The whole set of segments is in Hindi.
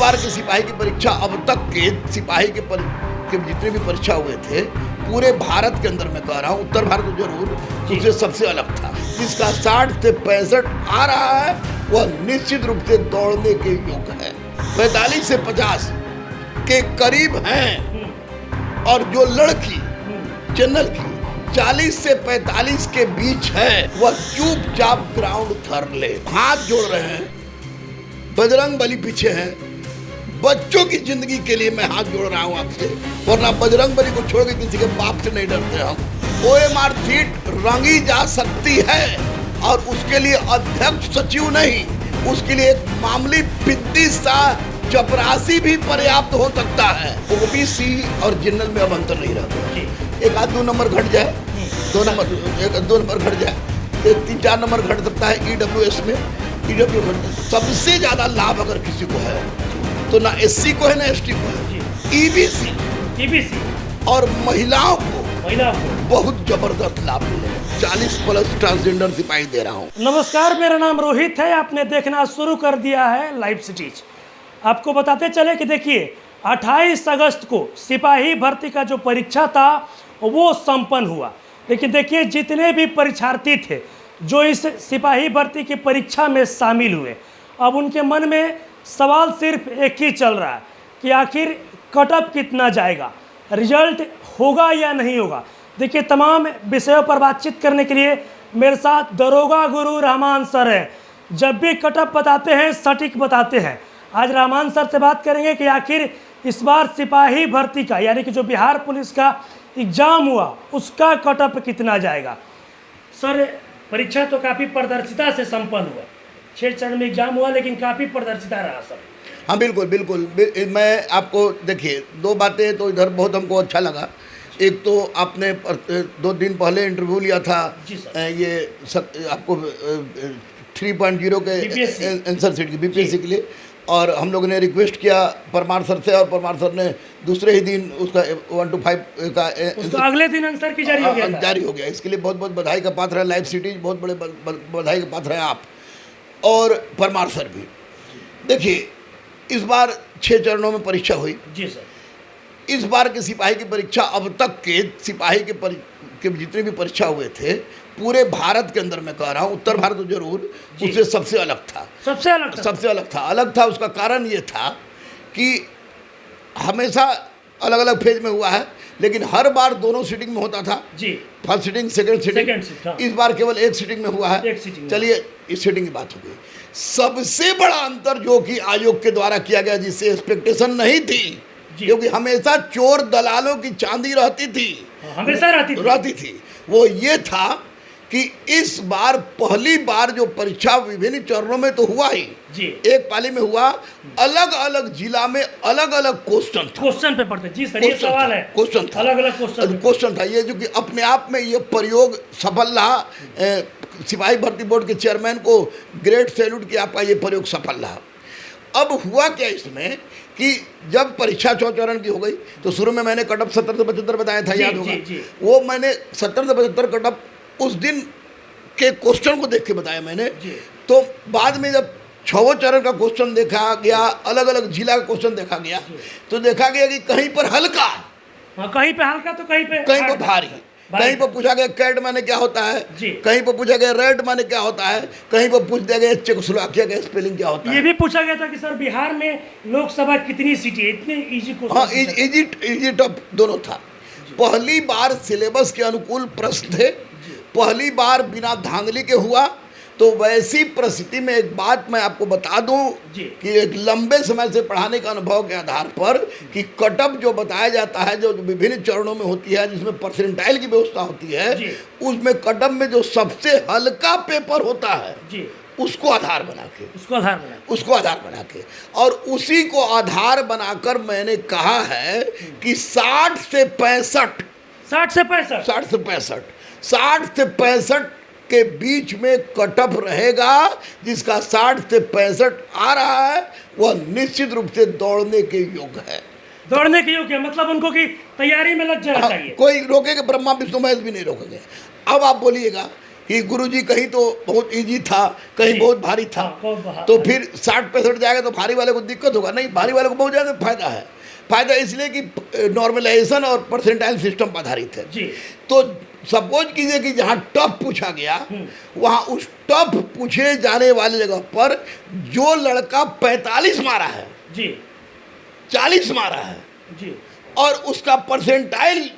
बार के सिपाही की परीक्षा अब तक के सिपाही के जितने भी परीक्षा हुए थे पूरे भारत के अंदर, मैं कह रहा हूँ उत्तर भारत तो जरूर, उससे सबसे अलग था। जिसका 60 से 65 आ रहा है वह निश्चित रूप से दौड़ने के योग्य है। 45 से 50 के करीब हैं और जो लड़की जनरल की 40 से 45 के बीच है वह चुपचाप ग्राउंड धर ले। हाथ जोड़ रहे हैं, बजरंग बली पीछे है। बच्चों की जिंदगी के लिए मैं हाथ जोड़ रहा हूं आपसे, वरना बजरंग बली को छोड़ के किसी के बाप से नहीं डरते हम। OMR सीट रंगी जा सकती है और उसके लिए अध्यक्ष सचिव नहीं, उसके लिए एक मामूली पिद्दी सा चपरासी भी पर्याप्त हो सकता है। OBC और जनरल में अब अंतर नहीं रहता। एक आध 2 नंबर घट जाए, 2 नंबर घट जाए, 3-4 नंबर घट सकता है EWS में। सबसे ज्यादा लाभ अगर किसी को है तो ना SC को है ना ST को है, EBC और महिलाओं को बहुत जबरदस्त लाभ मिलेगा। 40+ ट्रांसजेंडर सिपाही दे रहा हूँ। नमस्कार, मेरा नाम रोहित है। आपने देखना शुरू कर दिया है लाइव सिटीज। आपको बताते चले कि देखिए 28 अगस्त को सिपाही भर्ती का जो परीक्षा था वो संपन्न हुआ। लेकिन देखिए जितने भी परीक्षार्थी थे जो इस सिपाही भर्ती की परीक्षा में शामिल हुए, अब उनके मन में सवाल सिर्फ एक ही चल रहा है कि आखिर कटअप कितना जाएगा, रिजल्ट होगा या नहीं होगा। देखिए तमाम विषयों पर बातचीत करने के लिए मेरे साथ दरोगा गुरु रहमान सर हैं। जब भी कटअप बताते हैं सटीक बताते हैं। आज रहमान सर से बात करेंगे कि आखिर इस बार सिपाही भर्ती का यानी कि जो बिहार पुलिस का एग्ज़ाम हुआ उसका कटअप कितना जाएगा। सर परीक्षा तो काफ़ी पारदर्शिता से संपन्न हुआ, 6 चरण में एग्जाम हुआ लेकिन काफ़ी पारदर्शिता रहा सर। हाँ बिल्कुल। मैं आपको देखिए 2 बातें तो इधर बहुत हमको अच्छा लगा। एक तो आपने 2 दिन पहले इंटरव्यू लिया था ये आपको 3.0 के आंसर सीट की BPSC के लिए, और हम लोगों ने रिक्वेस्ट किया परमार सर से, और परमार सर ने दूसरे ही दिन उसका 1 to 5 का अगले दिन आंसर की जारी हो गया। इसके लिए बहुत बहुत बधाई का पात्र है लाइव सिटीज, बहुत बड़े बधाई का पात्र है आप और परमार सर भी। देखिए इस बार 6 चरणों में परीक्षा हुई जी सर। इस बार के सिपाही की परीक्षा अब तक के सिपाही के जितने भी परीक्षा हुए थे पूरे भारत के अंदर, मैं कह रहा हूँ उत्तर भारत तो जरूर, उससे सबसे अलग था। अलग था। उसका कारण ये था कि हमेशा अलग अलग फेज में हुआ है, लेकिन हर बार दोनों सीटिंग में होता था जी, फर्स्ट सीटिंग सेकंड सीटिंग। इस बार केवल एक सीटिंग में हुआ है। चलिए इस सीटिंग की बात हो गई। सबसे बड़ा अंतर जो कि आयोग के द्वारा किया गया, जिससे एक्सपेक्टेशन नहीं थी, क्योंकि हमेशा चोर दलालों की चांदी रहती थी, हमेशा रहती थी, वो ये था कि इस बार पहली बार जो परीक्षा विभिन्न चरणों में तो हुआ ही जी, एक पाली में हुआ, अलग अलग जिला में अलग अलग क्वेश्चन पेपर थे जी सर। ये सवाल है, क्वेश्चन था, अलग अलग क्वेश्चन था। ये जो कि अपने आप में ये प्रयोग सफल रहा। सिपाही भर्ती बोर्ड के चेयरमैन को ग्रेट सैल्यूट कि आपका ये प्रयोग सफल रहा। अब हुआ क्या इसमें कि जब परीक्षा 4 चरण की हो गई तो शुरू में मैंने कटअप 70 से 75 बताया था, याद होगा। वो मैंने 70 से 75 कटअप उस दिन के क्वेश्चन को देख के बताया मैंने। तो बाद में जब 6 चरण का क्वेश्चन देखा गया, अलग अलग जिला का क्वेश्चन देखा गया, तो देखा गया कि कहीं पर हल्का, कहीं पे हल्का तो कहीं पे भारी। कहीं पर पूछा गया कैट माने क्या होता है, कहीं पर पूछा गया रेड माने क्या होता है, कहीं पर पूछ दिया गया चेकोस्लोवाकिया का स्पेलिंग क्या होता है। ये भी पूछा गया था कि सर बिहार में लोकसभा कितनी सीटें, इतने इजी क्वेश्चन। हाँ, इजी टफ दोनों था। पहली बार सिलेबस के अनुकूल प्रश्न थे, पहली बार बिना धांधली के हुआ। तो वैसी परिस्थिति में एक बात मैं आपको बता दूं कि एक लंबे समय से पढ़ाने के अनुभव के आधार पर कि कटअप जो बताया जाता है, जो विभिन्न चरणों में होती है, जिसमें परसेंटाइल की व्यवस्था होती है, उसमें कटअप में जो सबसे हल्का पेपर होता है उसको आधार बना के और उसी को आधार बनाकर मैंने कहा है कि 60 से 65 के बीच में कटअप रहेगा। जिसका 60 से 65 आ रहा है वह निश्चित रूप से दौड़ने के योग्य है। मतलब उनको की तैयारी में लग जाना चाहिए। कोई रोकेगा, ब्रह्मा विष्णु महेश भी नहीं रोकेंगे। अब आप बोलिएगा कि गुरुजी कहीं तो बहुत इजी था, कहीं जी। बहुत भारी था, हाँ, बहुत भारी। तो फिर 60-65 जाएगा तो भारी वाले को दिक्कत होगा। नहीं, भारी वाले को बहुत ज़्यादा फायदा है। फायदा इसलिए कि नॉर्मलाइजेशन और परसेंटाइल सिस्टम पर आधारित है। जी। तो सपोज कीजिए कि जहाँ टफ पूछा गया, वहाँ उस टफ पूछे जाने वाली जगह पर जो लड़का 45 मारा है, जी 40 मारा है जी और उसका परसेंटाइल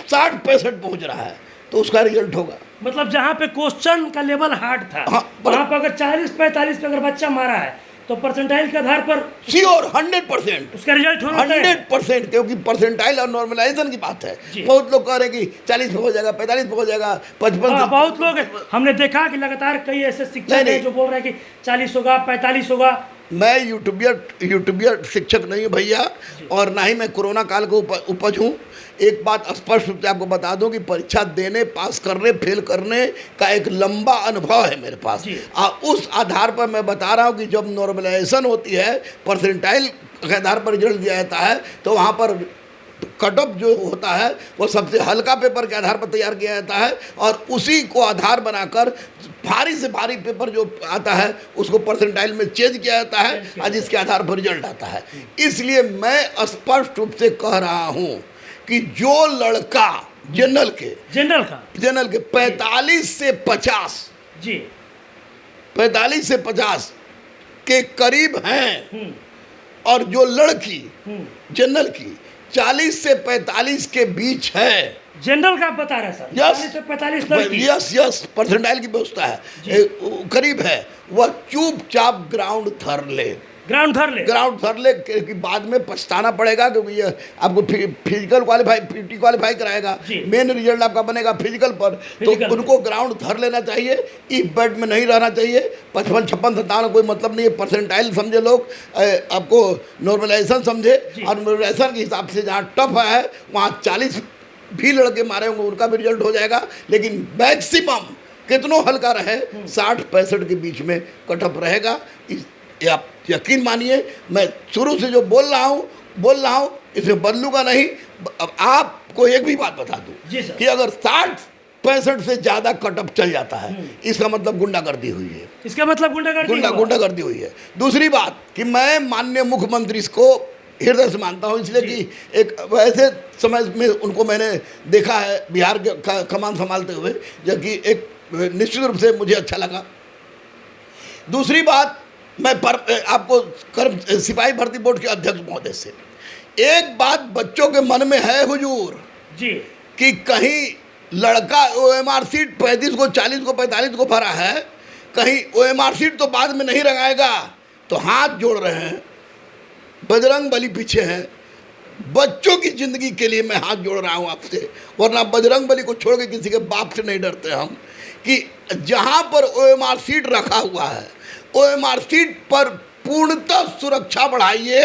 60-65 पहुंच रहा है, तो उसका रिजल्ट होगा। मतलब जहाँ पे क्वेश्चन का लेवल हार्ड था, हाँ, वहाँ पर अगर 40-45 पे अगर बच्चा मारा है तो परसेंटाइल के आधार पर श्योर 100%, उसका रिजल्ट होना तय है। 100%, क्योंकि परसेंटाइल और नॉर्मलाइजेशन की बात है। जी। बहुत लोग कह रहे हैं कि 40 पे हो जाएगा, 45 पे हो जाएगा, 55 हाँ, से- बहुत लोग हमने देखा कि लगातार कई ऐसे शिक्षक नहीं, हैं नहीं। जो बोल रहे हैं कि 40 होगा, 45 होगा। मैं यूट्यूबियर शिक्षक नहीं हूँ भैया, और ना ही मैं कोरोना काल को उपज हूँ। एक बात स्पष्ट रूप से आपको बता दूं कि परीक्षा देने, पास करने, फेल करने का एक लंबा अनुभव है मेरे पास। जी। उस आधार पर मैं बता रहा हूँ कि जब नॉर्मलाइजेशन होती है, परसेंटाइल के आधार पर रिजल्ट दिया जाता है, तो वहाँ पर कट ऑफ जो होता है वो सबसे हल्का पेपर के आधार पर तैयार किया जाता है, और उसी को आधार बनाकर भारी से भारी पेपर जो आता है उसको परसेंटाइल में चेंज किया जाता है, और जिसके आधार पर रिजल्ट आता है। इसलिए मैं स्पष्ट रूप से कह रहा हूँ कि जो लड़का जनरल के 45 से 50 जी 45 से 50 के करीब हैं, हम्म, और जो लड़की जनरल की 40 से 45 के बीच है, जनरल का आप बता रहे हैं सर, 40 से 45 लड़की। यस परसेंटाइल की व्यवस्था है, करीब है, वह चुपचाप ग्राउंड धर ले कि बाद में पछताना पड़ेगा, क्योंकि ये आपको फिजिकल क्वालिफाई, पीटी क्वालिफाई कराएगा, जी। मेन रिजल्ट आपका बनेगा फिजिकल पर। तो फिजिकल उनको ग्राउंड धर लेना चाहिए, इस बेड में नहीं रहना चाहिए। 55, 56, 57 कोई मतलब नहीं है, परसेंटाइल समझे लोग, आपको नॉर्मलाइजेशन समझे, और नॉर्मलाइजेशन के हिसाब से जहाँ टफ है वहाँ 40 भी लड़के मारे होंगे, उनका भी रिजल्ट हो जाएगा। लेकिन मैक्सिमम कितनों हल्का रहे, 60-65 के बीच में कटअप रहेगा। ये आप यकीन मानिए, मैं शुरू से जो बोल रहा हूँ इसमें बदलूंगा नहीं। अब आपको एक भी बात बता दूं कि अगर 60-65 से ज़्यादा कटअप चल जाता है, इसका मतलब गुंडागर्दी हुई है। इसका मतलब गुंडागर्दी हुई है। दूसरी बात कि मैं माननीय मुख्यमंत्री को हृदय से मानता हूँ, इसलिए कि एक वैसे समय में उनको मैंने देखा है बिहार के कमान संभालते हुए, जो कि एक निश्चित रूप से मुझे अच्छा लगा। दूसरी बात, मैं आपको सिपाही भर्ती बोर्ड के अध्यक्ष महोदय से एक बात बच्चों के मन में है हुजूर जी, कि कहीं लड़का OMR सीट 35 को, 40 को, 45 को भरा है, कहीं OMR सीट तो बाद में नहीं रंगाएगा, तो हाथ जोड़ रहे हैं, बजरंग बली पीछे हैं। बच्चों की जिंदगी के लिए मैं हाथ जोड़ रहा हूँ आपसे, वरना बजरंग बली को छोड़ के किसी के बाप से नहीं डरते हम, कि जहाँ पर OMR सीट रखा हुआ है, OMR सीट पर पूर्णतः सुरक्षा बढ़ाइए,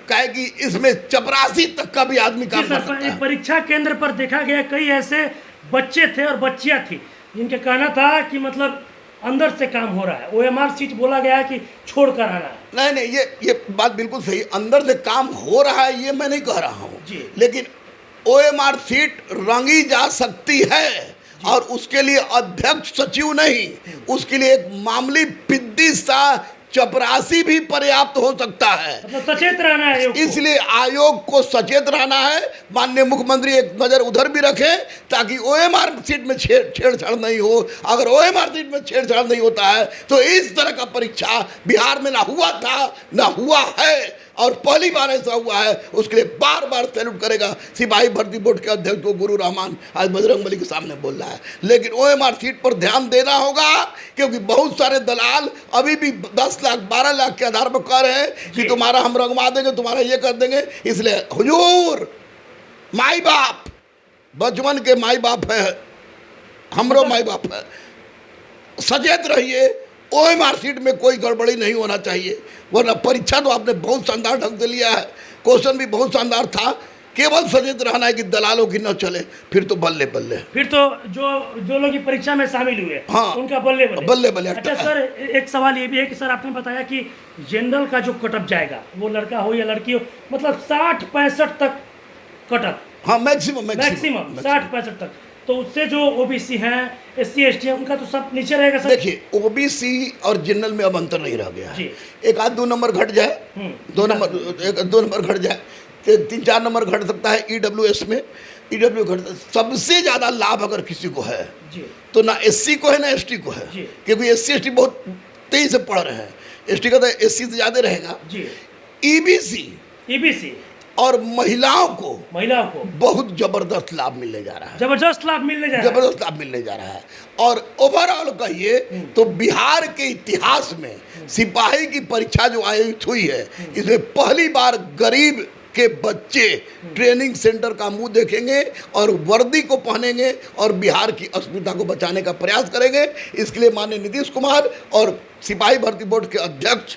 कहे कि इसमें चपरासी तक का भी आदमी काम कर सकता है। परीक्षा केंद्र पर देखा गया कई ऐसे बच्चे थे और बच्चियां थी जिनके कहना था कि मतलब अंदर से काम हो रहा है, OMR सीट बोला गया है कि छोड़ कर आना है। नहीं, ये बात बिल्कुल सही, अंदर से काम हो रहा है, ये मैं नहीं कह रहा हूँ, लेकिन OMR सीट रंगी जा सकती है, और उसके लिए अध्यक्ष सचिव नहीं, उसके लिए एक मामूली पिद्दी सा चपरासी भी पर्याप्त हो सकता है। मतलब सचेत रहना है, इसलिए आयोग को सचेत रहना है। माननीय मुख्यमंत्री एक नज़र उधर भी रखें, ताकि OMR सीट में छेड़छाड़ नहीं हो। अगर OMR सीट में छेड़छाड़ नहीं होता है तो इस तरह का परीक्षा बिहार में ना हुआ था, ना हुआ है, और पहली बार ऐसा हुआ है। उसके लिए बार बार सैल्यूट करेगा सिपाही भर्ती बोर्ड के अध्यक्ष को गुरु रहमान आज बजरंगबली के सामने बोल रहा है। लेकिन OMR सीट पर ध्यान देना होगा, क्योंकि बहुत सारे दलाल अभी भी 10 लाख 12 लाख के आधार पर कह रहे हैं कि तुम्हारा हम रंगवा देंगे, तुम्हारा ये कर देंगे। इसलिए हुजूर, माई बाप बचपन के माई बाप है, हमरो माई बाप है, सचेत रहिए। OMR सीट में कोई गड़बड़ी नहीं होना चाहिए, वरना परीक्षा तो आपने बहुत शानदार ढंग से लिया है, क्वेश्चन भी बहुत शानदार था। केवल सचेत रहना है कि दलालों की न चले, फिर तो बल्ले बल्ले। फिर तो जो लोग परीक्षा में शामिल हुए, हाँ, उनका बल्ले बल्ले बल्ले। अच्छा सर, एक सवाल ये भी है कि सर आपने बताया कि जनरल का जो कटअप जाएगा, वो लड़का हो या लड़की हो, मतलब 60-65 तक कटअप। हाँ, मैक्सिमम 60-65 तक। तो उससे जो ओबीसी हैं, एससी एसटी हैं, उनका तो सब नीचे रहेगा सर। देखिए ओबीसी और जनरल में अब अंतर नहीं रह गया है। जी। एक आध 2 नंबर घट जाए, 2 नंबर 2 नंबर घट जाए, 3-4 नंबर घट सकता है ईडब्ल्यूएस में। ईडब्ल्यू घट सबसे ज़्यादा लाभ अगर किसी को है जी तो ना एससी को है ना एसटी को है, जी। क्योंकि एससी एसटी बहुत तेजी से पढ़ रहे हैं। एसटी का तो एससी से ज़्यादा रहेगा। जी। ईबीसी ईबीसी और महिलाओं को बहुत जबरदस्त लाभ मिलने जा रहा है, जबरदस्त लाभ मिलने जा रहा है। जबरदस्त लाभ मिलने जा रहा है। और ओवरऑल कहिए तो बिहार के इतिहास में सिपाही की परीक्षा जो आयोजित हुई है, इसमें पहली बार गरीब के बच्चे ट्रेनिंग सेंटर का मुंह देखेंगे और वर्दी को पहनेंगे और बिहार की अस्मिता को बचाने का प्रयास करेंगे। इसके लिए माननीय नीतीश कुमार और सिपाही भर्ती बोर्ड के अध्यक्ष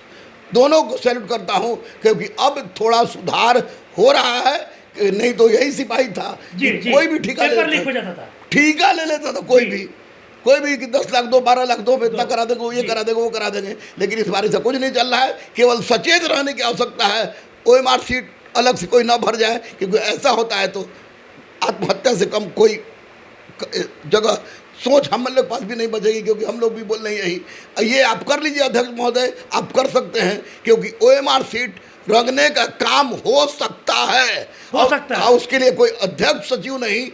दोनों को सैल्यूट करता हूं, क्योंकि अब थोड़ा सुधार हो रहा है। नहीं तो यही सिपाही था जी, कि जी, कोई भी ठेका ले लीक हो जाता था, ठीका ले लेता था कोई भी कि 10 लाख दो, 12 लाख दो, इतना करा देंगे, ये करा देंगे, वो करा देंगे। लेकिन इस बारे से कुछ नहीं चल रहा है। केवल सचेत रहने की आवश्यकता है। ओएमआर सीट अलग से कोई ना भर जाए, क्योंकि ऐसा होता है तो आत्महत्या से कम कोई जगह सोच हम लोग पास भी नहीं बचेगी, क्योंकि हम लोग भी बोल रहे हैं यही। ये आप कर लीजिए अध्यक्ष महोदय, आप कर सकते हैं, क्योंकि ओएमआर सीट रंगने का काम हो सकता है। हो सकता है। और उसके लिए कोई अध्यक्ष सचिव नहीं,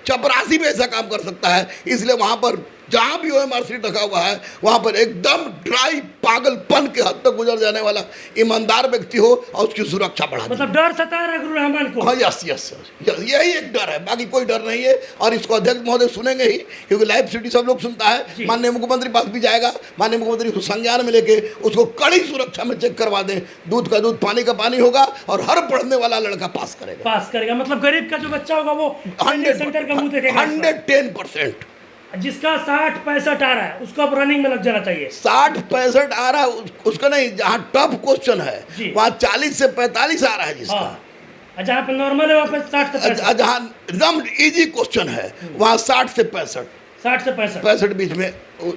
चपरासी भी ऐसा काम कर सकता है। इसलिए वहाँ पर जहाँ भी ओएमआर सीट रखा हुआ है, वहाँ पर एकदम ड्राई पागलपन के हद तक गुजर जाने वाला ईमानदार व्यक्ति हो और उसकी सुरक्षा बढ़ा मतलब डर सता रहा है गुरु रहमान को। हाँ, यस यस यस, यही एक डर है, बाकी कोई डर नहीं है। और इसको अध्यक्ष महोदय सुनेंगे ही, क्योंकि लाइव सिटी सब लोग सुनता है। माननीय मुख्यमंत्री पास भी जाएगा, माननीय मुख्यमंत्री को संज्ञान में लेके उसको कड़ी सुरक्षा में चेक करवा दें। दूध का दूध, पानी का पानी होगा और हर पढ़ने वाला लड़का पास करेगा। मतलब गरीब का जो बच्चा होगा वो सेंटर का मुंह देखेगा। 110%। जिसका 60-65 आ रहा है उसको अब रनिंग में लग जाना चाहिए। 60-65 आ रहा है उसका नहीं, जहाँ टफ क्वेश्चन है वहाँ 40 से 45 आ रहा है जिसका। हाँ। जहाँ पे नॉर्मल है वहाँ पे 60 से 65। जहाँ एकदम इजी क्वेश्चन है वहाँ 60 से 65, 60 से 65 बीच में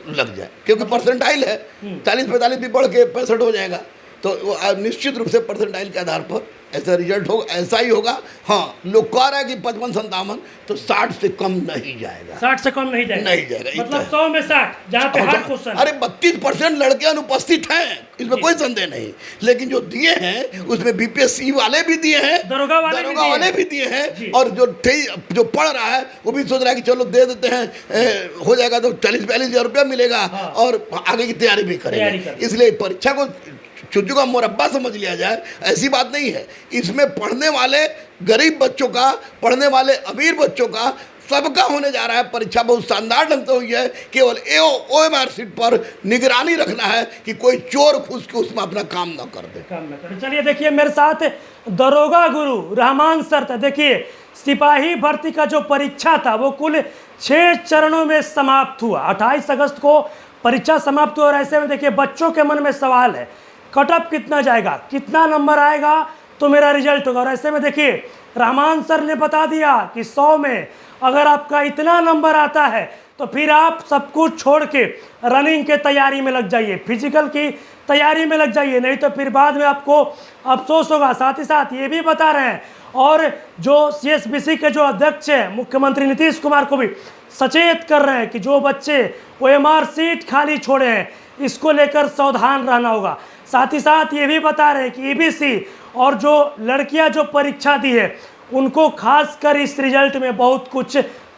लग जाए, क्योंकि परसेंटाइल है। 40-45 भी बढ़ के 65 हो जाएगा, तो निश्चित रूप से परसेंटाइल के आधार पर ऐसा रिजल्ट होगा, ऐसा ही होगा। हाँ, लोग कह रहे हैं कि 55-57, तो 60 से कम नहीं जाएगा। 60 से कम नहीं जाएगा, मतलब 100 में 60, जहाँ पे हार्ड क्वेश्चन। अरे 32% लड़के अनुपस्थित हैं, इसमें कोई संदेह नहीं। लेकिन जो दिए हैं उसमें बीपीएससी वाले भी दिए हैं, दरोगा वाले भी दिए हैं, और जो पढ़ रहा है वो भी सोच रहा है कि चलो दे देते हैं, हो जाएगा तो 40-42 हज़ार रुपया मिलेगा और आगे की तैयारी भी करेंगे। इसलिए परीक्षा को चुच्चू का मुरब्बा समझ लिया जाए, ऐसी बात नहीं है। इसमें पढ़ने वाले गरीब बच्चों का, पढ़ने वाले अमीर बच्चों का, सबका होने जा रहा है। परीक्षा बहुत शानदार ढंग से हुई है। केवल ओएमआर सीट पर निगरानी रखना है कि कोई चोर घुस के उसमें अपना काम ना कर दे। चलिए देखिए, मेरे साथ दरोगा गुरु रहमान सर था। देखिए, सिपाही भर्ती का जो परीक्षा था वो कुल 6 चरणों में समाप्त हुआ। 28 अगस्त को परीक्षा समाप्त हुआ। और ऐसे में देखिए, बच्चों के मन में सवाल है, कटअप कितना जाएगा, कितना नंबर आएगा तो मेरा रिजल्ट होगा। और ऐसे में देखिए, रहमान सर ने बता दिया कि 100 में अगर आपका इतना नंबर आता है तो फिर आप सब कुछ छोड़ के रनिंग के तैयारी में लग जाइए, फिजिकल की तैयारी में लग जाइए, नहीं तो फिर बाद में आपको अफसोस होगा। साथ ही साथ ये भी बता रहे हैं, और जो सीएसबीसी के जो अध्यक्ष हैं मुख्यमंत्री नीतीश कुमार को भी सचेत कर रहे हैं कि जो बच्चे ओएमआर सीट खाली छोड़े हैं इसको लेकर सावधान रहना होगा। साथ ही साथ ये भी बता रहे हैं कि ईबीसी और जो लड़कियां जो परीक्षा दी है उनको खासकर इस रिजल्ट में बहुत कुछ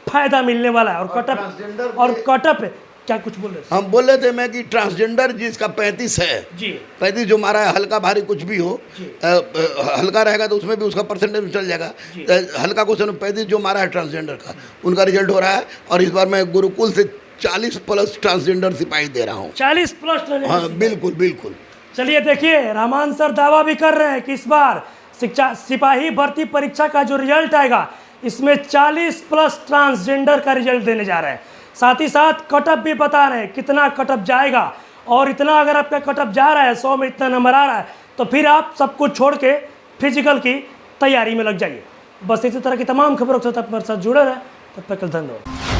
फायदा मिलने वाला है। और कटअप क्या कुछ बोल रहे थे? हम बोल रहे थे मैं कि ट्रांसजेंडर जिसका 35 है जी, 35 जो मारा है, हल्का भारी कुछ भी हो, हल्का रहेगा तो उसमें भी उसका परसेंटेज चल जाएगा। हल्का क्वेश्चन 35 जो मारा है ट्रांसजेंडर का, उनका रिजल्ट हो रहा है। और इस बार मैं गुरुकुल से 40+ ट्रांसजेंडर सिपाही दे रहा हूँ। 40+? हाँ, बिल्कुल बिल्कुल। चलिए देखिए, रहमान सर दावा भी कर रहे हैं कि इस बार सिपाही भर्ती परीक्षा का जो रिजल्ट आएगा इसमें 40+ ट्रांसजेंडर का रिजल्ट देने जा रहे हैं। साथ ही साथ कटअप भी बता रहे हैं कितना कटअप जाएगा, और इतना अगर आपका कटअप जा रहा है, 100 में इतना नंबर आ रहा है, तो फिर आप सब कुछ छोड़ के फिजिकल की तैयारी में लग जाइए। बस इसी तरह की तमाम खबरों के साथ अपने साथ जुड़े रहें। तब तक धन्यवाद।